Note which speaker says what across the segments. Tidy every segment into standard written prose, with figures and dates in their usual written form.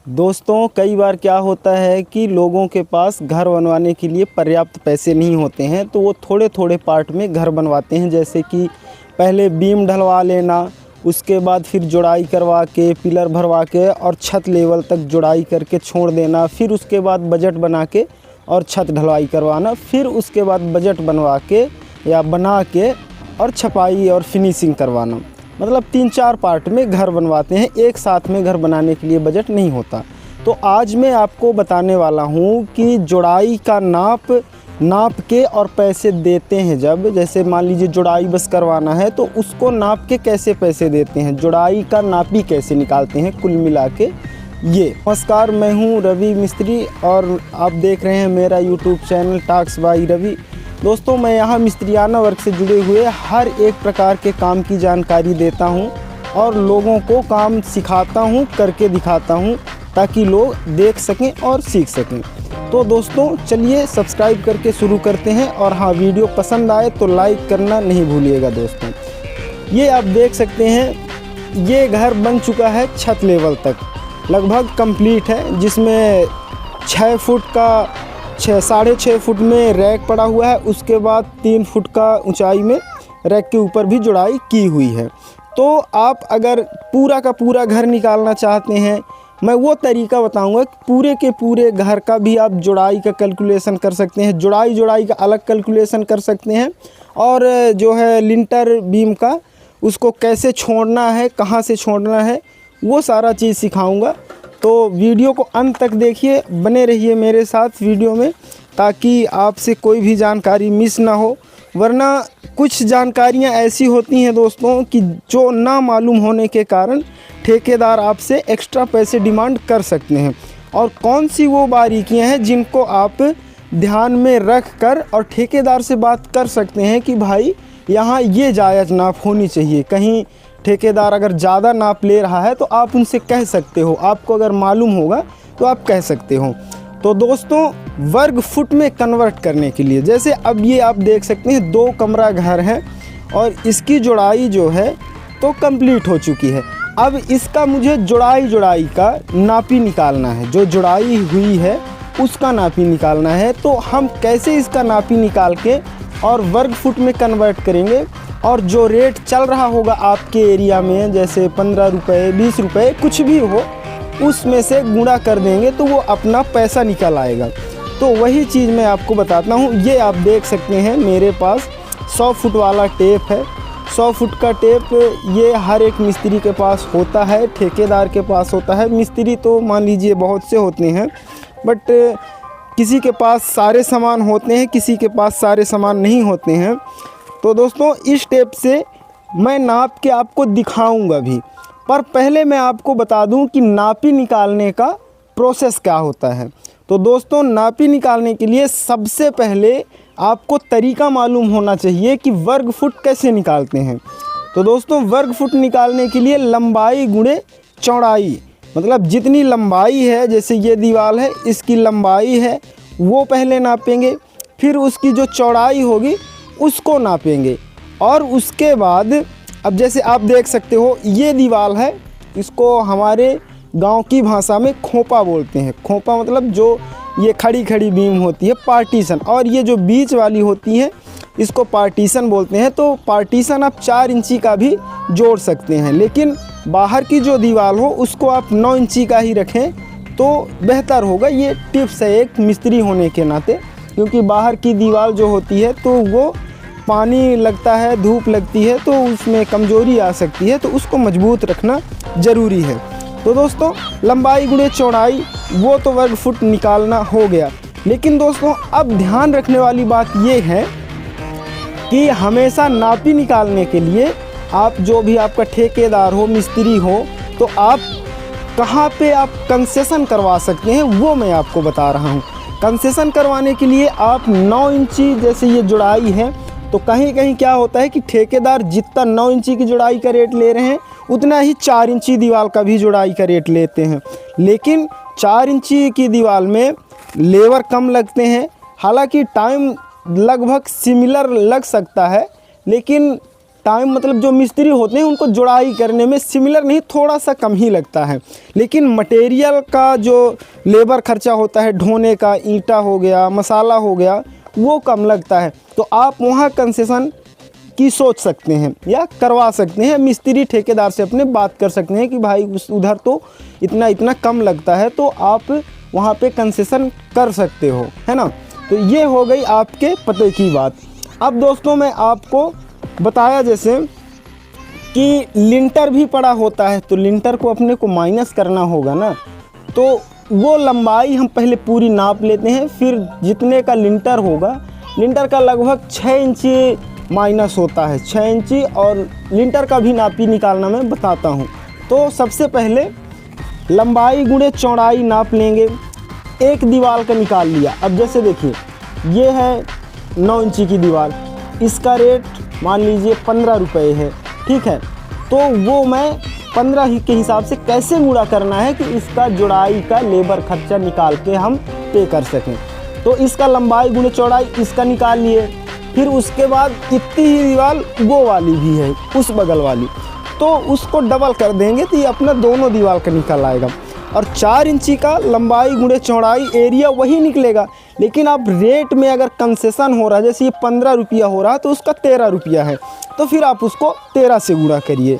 Speaker 1: दोस्तों, कई बार क्या होता है कि लोगों के पास घर बनवाने के लिए पर्याप्त पैसे नहीं होते हैं, तो वो थोड़े थोड़े पार्ट में घर बनवाते हैं। जैसे कि पहले बीम ढलवा लेना, उसके बाद फिर जुड़ाई करवा के, पिलर भरवा के और छत लेवल तक जुड़ाई करके छोड़ देना। फिर उसके बाद बजट बना के और छत ढलवाई करवाना। फिर उसके बाद बजट बनवा के या बना के और छपाई और फिनिशिंग करवाना। मतलब 3-4 पार्ट में घर बनवाते हैं, एक साथ में घर बनाने के लिए बजट नहीं होता। तो आज मैं आपको बताने वाला हूँ कि जुड़ाई का नाप के और पैसे देते हैं। जब जैसे मान लीजिए जुड़ाई बस करवाना है तो उसको नाप के कैसे पैसे देते हैं, जुड़ाई का नापी कैसे निकालते हैं, कुल मिला के ये। नमस्कार, मैं हूँ रवि मिस्त्री और आप देख रहे हैं मेरा YouTube channel talks by Ravi. दोस्तों, मैं यहाँ मिस्त्रियाना वर्क से जुड़े हुए हर एक प्रकार के काम की जानकारी देता हूँ और लोगों को काम सिखाता हूँ, करके दिखाता हूँ, ताकि लोग देख सकें और सीख सकें। तो दोस्तों, चलिए सब्सक्राइब करके शुरू करते हैं। और हाँ, वीडियो पसंद आए तो लाइक करना नहीं भूलिएगा। दोस्तों, ये आप देख सकते हैं, ये घर बन चुका है छत लेवल तक, लगभग कंप्लीट है। जिसमें 6 फुट का 6.5 फुट में रैक पड़ा हुआ है। उसके बाद 3 फुट का ऊंचाई में रैक के ऊपर भी जुड़ाई की हुई है। तो आप अगर पूरा का पूरा घर निकालना चाहते हैं, मैं वो तरीका बताऊंगा कि पूरे के पूरे घर का भी आप जुड़ाई का कैलकुलेशन कर सकते हैं, जुड़ाई का अलग कैलकुलेशन कर सकते हैं, और जो है लिंटर बीम का उसको कैसे छोड़ना है, कहाँ से छोड़ना है, वो सारा चीज़ सिखाऊंगा। तो वीडियो को अंत तक देखिए, बने रहिए मेरे साथ वीडियो में, ताकि आपसे कोई भी जानकारी मिस ना हो। वरना कुछ जानकारियां ऐसी होती हैं दोस्तों कि जो ना मालूम होने के कारण ठेकेदार आपसे एक्स्ट्रा पैसे डिमांड कर सकते हैं। और कौन सी वो बारीकियां हैं जिनको आप ध्यान में रख कर और ठेकेदार से बात कर सकते हैं कि भाई यहाँ ये जायज़ नाप होनी चाहिए। कहीं ठेकेदार अगर ज़्यादा नाप ले रहा है तो आप उनसे कह सकते हो, आपको अगर मालूम होगा तो आप कह सकते हो। तो दोस्तों, वर्ग फुट में कन्वर्ट करने के लिए, जैसे अब ये आप देख सकते हैं 2 कमरा घर है और इसकी जुड़ाई जो है तो कंप्लीट हो चुकी है। अब इसका मुझे जुड़ाई का नापी निकालना है, जो जुड़ाई हुई है उसका नापी निकालना है। तो हम कैसे इसका नापी निकाल के और वर्ग फुट में कन्वर्ट करेंगे, और जो रेट चल रहा होगा आपके एरिया में, जैसे 15 रुपये, 20 रुपये, कुछ भी हो, उसमें से गुणा कर देंगे तो वो अपना पैसा निकल आएगा। तो वही चीज़ मैं आपको बताता हूँ। ये आप देख सकते हैं मेरे पास 100 फुट वाला टेप है। 100 फुट का टेप ये हर एक मिस्त्री के पास होता है, ठेकेदार के पास होता है। मिस्त्री तो मान लीजिए बहुत से होते हैं, बट किसी के पास सारे सामान होते हैं, किसी के पास सारे सामान नहीं होते हैं। तो दोस्तों, इस टेप से मैं नाप के आपको दिखाऊंगा भी, पर पहले मैं आपको बता दूं कि नापी निकालने का प्रोसेस क्या होता है। तो दोस्तों, नापी निकालने के लिए सबसे पहले आपको तरीका मालूम होना चाहिए कि वर्ग फुट कैसे निकालते हैं। तो दोस्तों, वर्ग फुट निकालने के लिए लंबाई गुणे चौड़ाई, मतलब जितनी लंबाई है, जैसे ये दीवार है, इसकी लंबाई है वो पहले नापेंगे, फिर उसकी जो चौड़ाई होगी उसको नापेंगे, और उसके बाद अब जैसे आप देख सकते हो ये दीवार है, इसको हमारे गांव की भाषा में खोपा बोलते हैं। खोपा मतलब जो ये खड़ी खड़ी बीम होती है, पार्टीशन, और ये जो बीच वाली होती है इसको पार्टीशन बोलते हैं। तो पार्टीशन आप 4 इंची का भी जोड़ सकते हैं, लेकिन बाहर की जो दीवार हो उसको आप 9 इंची का ही रखें तो बेहतर होगा। ये टिप्स है एक मिस्त्री होने के नाते, क्योंकि बाहर की दीवार जो होती है तो वो पानी लगता है, धूप लगती है, तो उसमें कमज़ोरी आ सकती है, तो उसको मजबूत रखना ज़रूरी है। तो दोस्तों, लंबाई गुणे चौड़ाई वो तो वर्ग फुट निकालना हो गया। लेकिन दोस्तों, अब ध्यान रखने वाली बात ये है कि हमेशा नापी निकालने के लिए आप जो भी आपका ठेकेदार हो, मिस्त्री हो, तो आप कहाँ पे आप कंसेशन करवा सकते हैं वो मैं आपको बता रहा हूँ। कंसेशन करवाने के लिए आप 9 इंची, जैसे ये जुड़ाई है, तो कहीं कहीं क्या होता है कि ठेकेदार जितना 9 इंची की जुड़ाई का रेट ले रहे हैं उतना ही 4 इंची दीवार का भी जुड़ाई का रेट लेते हैं। लेकिन 4 इंची की दीवार में लेबर कम लगते हैं, हालांकि टाइम लगभग सिमिलर लग सकता है, लेकिन टाइम मतलब जो मिस्त्री होते हैं उनको जुड़ाई करने में सिमिलर नहीं, थोड़ा सा कम ही लगता है, लेकिन मटेरियल का जो लेबर खर्चा होता है, ढोने का, ईंटा हो गया, मसाला हो गया, वो कम लगता है। तो आप वहाँ कंसेशन की सोच सकते हैं या करवा सकते हैं, मिस्त्री ठेकेदार से अपने बात कर सकते हैं कि भाई उधर तो इतना इतना कम लगता है, तो आप वहाँ पे कंसेशन कर सकते हो, है ना। तो ये हो गई आपके पते की बात। अब दोस्तों मैं आपको बताया जैसे कि लिंटर भी पड़ा होता है, तो लिंटर को अपने को माइनस करना होगा ना, तो वो लंबाई हम पहले पूरी नाप लेते हैं, फिर जितने का लिंटर होगा, लिंटर का लगभग 6 इंची माइनस होता है, 6 इंची, और लिंटर का भी नापी निकालना मैं बताता हूँ। तो सबसे पहले लंबाई गुणे चौड़ाई नाप लेंगे, एक दीवार का निकाल लिया। अब जैसे देखिए ये है 9 इंची की दीवार, इसका रेट मान लीजिए 15 रुपये है, ठीक है। तो वो मैं 15 ही के हिसाब से कैसे गुणा करना है कि इसका जुड़ाई का लेबर खर्चा निकाल के हम पे कर सकें। तो इसका लंबाई गुणे चौड़ाई इसका निकाल लिए, फिर उसके बाद इतनी ही दीवार वो वाली भी है, उस बगल वाली, तो उसको डबल कर देंगे तो ये अपना दोनों दीवार का निकल आएगा। और 4 इंची का लंबाई गुणे चौड़ाई एरिया वही निकलेगा, लेकिन अब रेट में अगर कंसेशन हो रहा है, जैसे ये 15 रुपया हो रहा है तो उसका 13 रुपया है, तो फिर आप उसको 13 से गुणा करिए।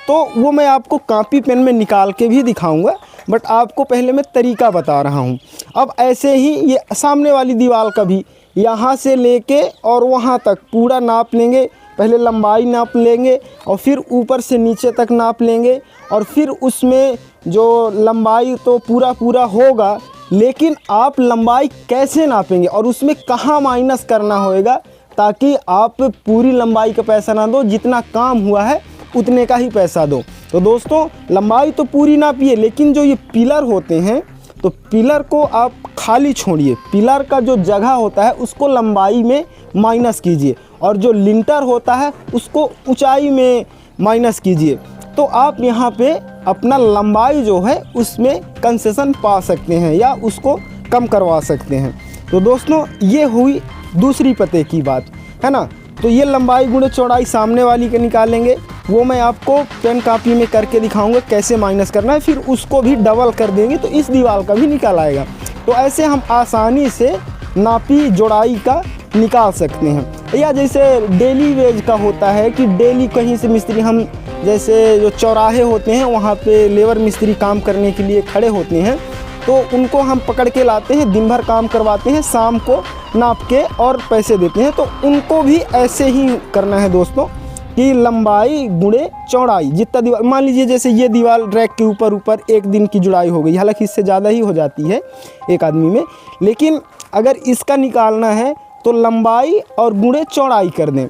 Speaker 1: तो वो मैं आपको कॉपी पेन में निकाल के भी दिखाऊंगा, बट आपको पहले मैं तरीका बता रहा हूँ। अब ऐसे ही ये सामने वाली दीवार का भी यहाँ से लेके और वहाँ तक पूरा नाप लेंगे, पहले लंबाई नाप लेंगे और फिर ऊपर से नीचे तक नाप लेंगे, और फिर उसमें जो लंबाई तो पूरा होगा, लेकिन आप लंबाई कैसे नापेंगे और उसमें कहाँ माइनस करना होएगा, ताकि आप पूरी लंबाई का पैसा ना दो, जितना काम हुआ है उतने का ही पैसा दो। तो दोस्तों लंबाई तो पूरी नापिए, लेकिन जो ये पिलर होते हैं तो पिलर को आप खाली छोड़िए, पिलर का जो जगह होता है उसको लंबाई में माइनस कीजिए, और जो लिंटर होता है उसको ऊंचाई में माइनस कीजिए। तो आप यहाँ पे अपना लंबाई जो है उसमें कंसेशन पा सकते हैं या उसको कम करवा सकते हैं। तो दोस्तों ये हुई दूसरी पते की बात, है ना। तो ये लंबाई गुणे चौड़ाई सामने वाली के निकालेंगे, वो मैं आपको पेन कॉपी में करके दिखाऊंगा कैसे माइनस करना है, फिर उसको भी डबल कर देंगे तो इस दीवार का भी निकाल आएगा। तो ऐसे हम आसानी से नापी जोड़ाई का निकाल सकते हैं। या जैसे डेली वेज का होता है कि डेली कहीं से मिस्त्री, हम जैसे जो चौराहे होते हैं वहाँ पे लेबर मिस्त्री काम करने के लिए खड़े होते हैं, तो उनको हम पकड़ के लाते हैं, दिन भर काम करवाते हैं, शाम को नाप के और पैसे देते हैं। तो उनको भी ऐसे ही करना है दोस्तों कि लंबाई गुणे चौड़ाई, जितना दीवार, मान लीजिए जैसे ये दीवार रैक के ऊपर एक दिन की जुड़ाई हो गई, हालांकि इससे ज़्यादा ही हो जाती है एक आदमी में, लेकिन अगर इसका निकालना है तो लंबाई और गुणे चौड़ाई कर दें,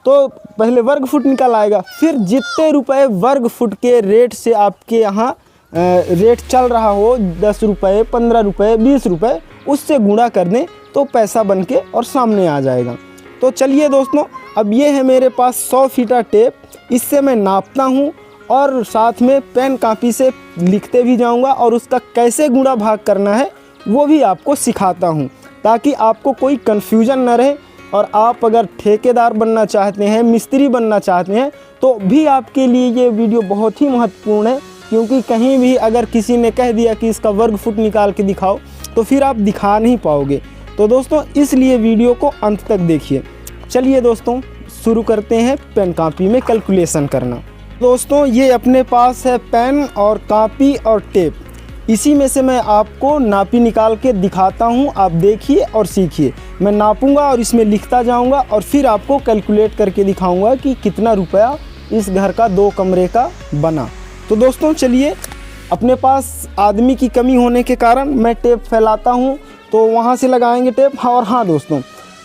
Speaker 1: तो पहले वर्ग फुट निकल आएगा, फिर जितने रुपए वर्ग फुट के रेट से आपके यहाँ रेट चल रहा हो, 10 रुपये, 15 रुपये, 20 रुपये, उससे गुणा कर दें तो पैसा बन के और सामने आ जाएगा। तो चलिए दोस्तों, अब ये है मेरे पास 100 फीटा टेप, इससे मैं नापता हूँ और साथ में पेन कॉपी से लिखते भी जाऊँगा, और उसका कैसे गुणा भाग करना है वो भी आपको सिखाता हूँ, ताकि आपको कोई कन्फ्यूजन न रहे। और आप अगर ठेकेदार बनना चाहते हैं, मिस्त्री बनना चाहते हैं, तो भी आपके लिए ये वीडियो बहुत ही महत्वपूर्ण है, क्योंकि कहीं भी अगर किसी ने कह दिया कि इसका वर्ग फुट निकाल के दिखाओ, तो फिर आप दिखा नहीं पाओगे। तो दोस्तों इसलिए वीडियो को अंत तक देखिए। चलिए दोस्तों शुरू करते हैं पेन कॉपी में कैलकुलेशन करना। दोस्तों ये अपने पास है पेन और कॉपी और टेप, इसी में से मैं आपको नापी निकाल के दिखाता हूँ, आप देखिए और सीखिए। मैं नापूंगा और इसमें लिखता जाऊँगा और फिर आपको कैलकुलेट करके दिखाऊँगा कि कितना रुपया इस घर का 2 कमरे का बना। तो दोस्तों चलिए, अपने पास आदमी की कमी होने के कारण मैं टेप फैलाता हूँ, तो वहाँ से लगाएंगे टेप। और हाँ दोस्तों,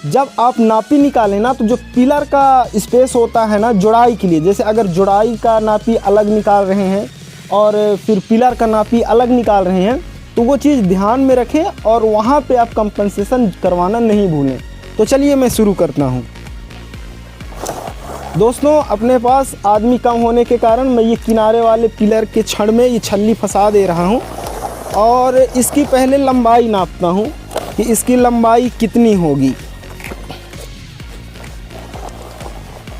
Speaker 1: जब आप नापी निकालें ना, तो जो पिलर का स्पेस होता है ना जुड़ाई के लिए, जैसे अगर जुड़ाई का नापी अलग निकाल रहे हैं और फिर पिलर का नापी अलग निकाल रहे हैं, तो वो चीज़ ध्यान में रखें और वहाँ पे आप कंपनसेशन करवाना नहीं भूलें। तो चलिए मैं शुरू करता हूँ। दोस्तों अपने पास आदमी कम होने के कारण मैं ये किनारे वाले पिलर के छड़ में ये छल्ली फंसा दे रहा हूँ, और इसकी पहले लंबाई नापता हूँ कि इसकी लंबाई कितनी होगी।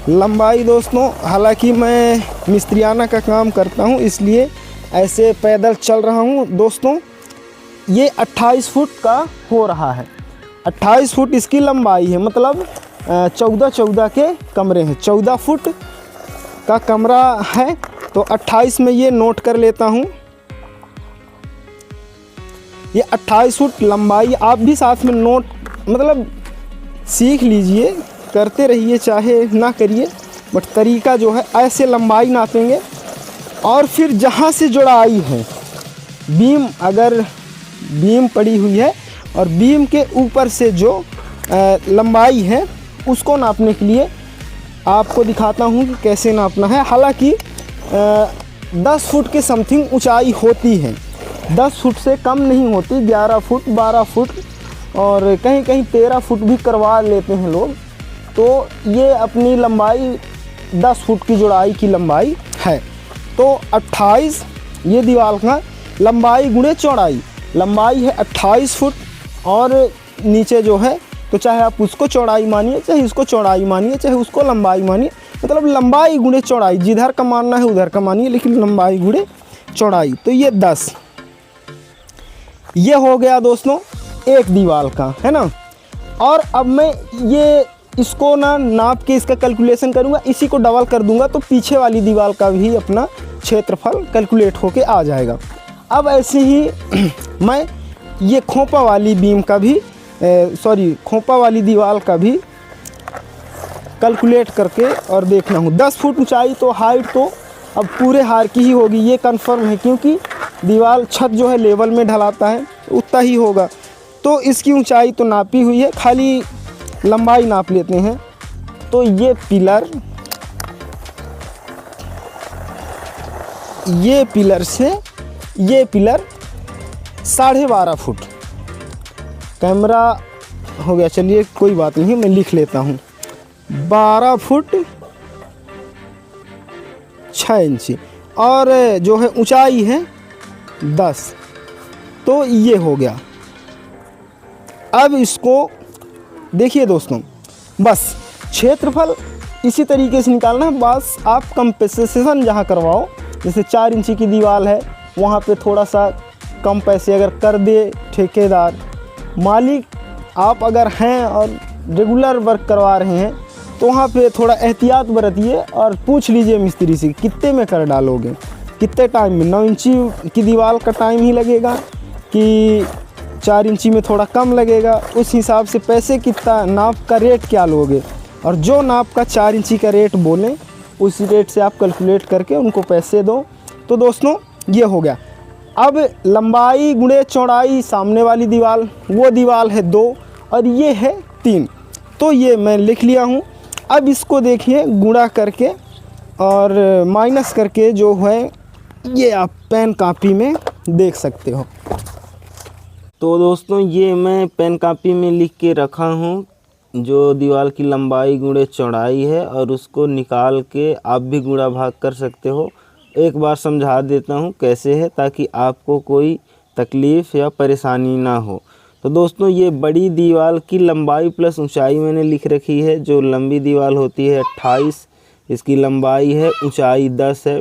Speaker 1: लंबाई दोस्तों, हालांकि मैं मिस्त्रियाना का काम करता हूं इसलिए ऐसे पैदल चल रहा हूं दोस्तों। ये 28 फुट का हो रहा है। 28 फुट इसकी लंबाई है, मतलब 14 के कमरे हैं। 14 फुट का कमरा है तो 28 में ये नोट कर लेता हूँ। ये 28 फुट लंबाई, आप भी साथ में नोट मतलब सीख लीजिए, करते रहिए चाहे ना करिए, बट तरीका जो है ऐसे लंबाई नापेंगे। और फिर जहाँ से जुड़ाई है बीम, अगर बीम पड़ी हुई है और बीम के ऊपर से जो लंबाई है उसको नापने के लिए आपको दिखाता हूँ कि कैसे नापना है। हालांकि 10 फुट के समथिंग ऊंचाई होती है, 10 फुट से कम नहीं होती। 11 फुट 12 फुट और कहीं कहीं 13 फुट भी करवा लेते हैं लोग। तो ये अपनी लंबाई 10 फुट की जुड़ाई की लंबाई है। तो 28 ये दीवार का लंबाई गुणे चौड़ाई, लंबाई है 28 फुट और नीचे जो है, तो चाहे आप उसको चौड़ाई मानिए, चाहे इसको चौड़ाई मानिए, चाहे उसको लंबाई मानिए, मतलब लंबाई गुणे चौड़ाई, जिधर का मानना है उधर का मानिए, लेकिन लंबाई गुणे चौड़ाई। तो ये 10, ये हो गया दोस्तों एक दीवार का, है ना। और अब मैं ये इसको ना नाप के इसका कैलकुलेशन करूँगा, इसी को डबल कर दूंगा तो पीछे वाली दीवार का भी अपना क्षेत्रफल कैलकुलेट होके आ जाएगा। अब ऐसे ही मैं ये खोपा वाली बीम का भी खोपा वाली दीवार का भी कैलकुलेट करके और देखना हूँ। 10 फुट ऊंचाई तो हाइट तो अब पूरे हार की ही होगी, ये कंफर्म है, क्योंकि दीवार छत जो है लेवल में ढलाता है उतना ही होगा। तो इसकी ऊंचाई तो नापी हुई है, खाली लंबाई नाप लेते हैं। तो ये पिलर से ये पिलर 12.5 फुट, कैमरा हो गया, चलिए कोई बात नहीं, मैं लिख लेता हूँ 12 फुट 6 इंची और जो है ऊंचाई है 10। तो ये हो गया। अब इसको देखिए दोस्तों, बस क्षेत्रफल इसी तरीके से निकालना है। बस आप कंपेसेशन जहाँ करवाओ, जैसे 4 इंची की दीवार है वहाँ पे थोड़ा सा कम पैसे अगर कर दे ठेकेदार मालिक, आप अगर हैं और रेगुलर वर्क करवा रहे हैं तो वहाँ पे थोड़ा एहतियात बरतिए और पूछ लीजिए मिस्त्री से कितने में कर डालोगे, कितने टाइम में। 9 इंची की दीवार का टाइम ही लगेगा कि 4 इंची में थोड़ा कम लगेगा, उस हिसाब से पैसे कितना, नाप का रेट क्या लोगे, और जो नाप का 4 इंची का रेट बोलें उस रेट से आप कैलकुलेट करके उनको पैसे दो। तो दोस्तों ये हो गया। अब लंबाई गुणे चौड़ाई, सामने वाली दीवार वो दीवार है 2 और ये है 3, तो ये मैं लिख लिया हूँ। अब इसको देखिए गुणा करके और माइनस करके जो है ये आप पेन कापी में देख सकते हो। तो दोस्तों ये मैं पेन कापी में लिख के रखा हूँ जो दीवार की लंबाई गुणे चौड़ाई है, और उसको निकाल के आप भी गुणा भाग कर सकते हो। एक बार समझा देता हूँ कैसे है, ताकि आपको कोई तकलीफ़ या परेशानी ना हो। तो दोस्तों ये बड़ी दीवार की लंबाई प्लस ऊंचाई मैंने लिख रखी है। जो लंबी दीवार होती है 28, इसकी लंबाई है, ऊंचाई 10 है,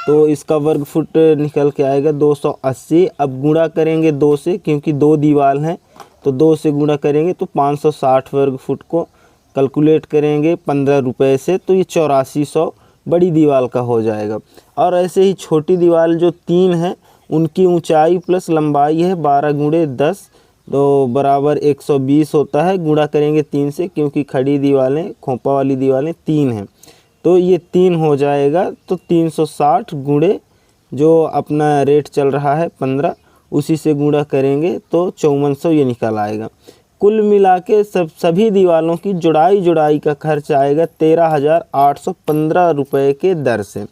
Speaker 1: तो इसका वर्ग फुट निकल के आएगा 280। अब गुणा करेंगे 2 से, क्योंकि 2 दीवार हैं तो 2 से गुणा करेंगे तो 560 वर्ग फुट को कैलकुलेट करेंगे 15 रुपये से, तो ये 8400 बड़ी दीवार का हो जाएगा। और ऐसे ही छोटी दीवार जो 3 है उनकी ऊंचाई प्लस लंबाई है 12 गुणे 10, तो बराबर 120 होता है। गुणा करेंगे 3 से, क्योंकि खड़ी दीवारें, खोपा वाली दीवारें 3 हैं, तो ये 3 हो जाएगा। तो 360 गुणे जो अपना रेट चल रहा है 15, उसी से गुणा करेंगे तो 5400 ये निकल आएगा। कुल मिला के सभी दीवारों की जुड़ाई का खर्च आएगा 13,815 रुपये के दर से।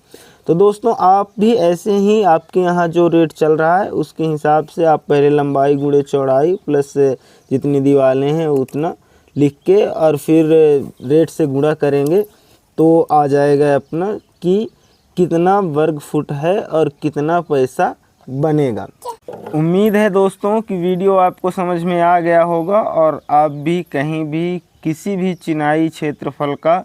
Speaker 1: तो दोस्तों आप भी ऐसे ही, आपके यहाँ जो रेट चल रहा है उसके हिसाब से आप पहले लंबाई गुणे चौड़ाई प्लस जितनी दीवारें हैं उतना लिख के और फिर रेट से गुणा करेंगे तो आ जाएगा अपना कि कितना वर्ग फुट है और कितना पैसा बनेगा। उम्मीद है दोस्तों कि वीडियो आपको समझ में आ गया होगा और आप भी कहीं भी किसी भी चिनाई क्षेत्रफल का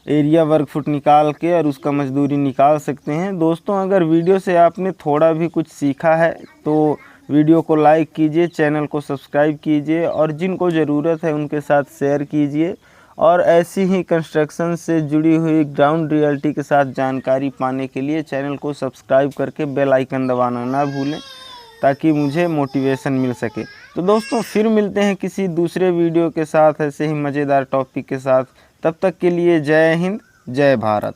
Speaker 1: एरिया वर्ग फुट निकाल के और उसका मजदूरी निकाल सकते हैं। दोस्तों, अगर वीडियो से आपने थोड़ा भी कुछ सीखा है तो वीडियो को लाइक कीजिए, चैनल को सब्सक्राइब कीजिए और जिनको ज़रूरत है उनके साथ शेयर कीजिए। और ऐसी ही कंस्ट्रक्शन से जुड़ी हुई ग्राउंड रियलिटी के साथ जानकारी पाने के लिए चैनल को सब्सक्राइब करके बेल आइकन दबाना ना भूलें, ताकि मुझे मोटिवेशन मिल सके। तो दोस्तों, फिर मिलते हैं किसी दूसरे वीडियो के साथ ऐसे ही मज़ेदार टॉपिक के साथ। तब तक के लिए जय हिंद, जय भारत।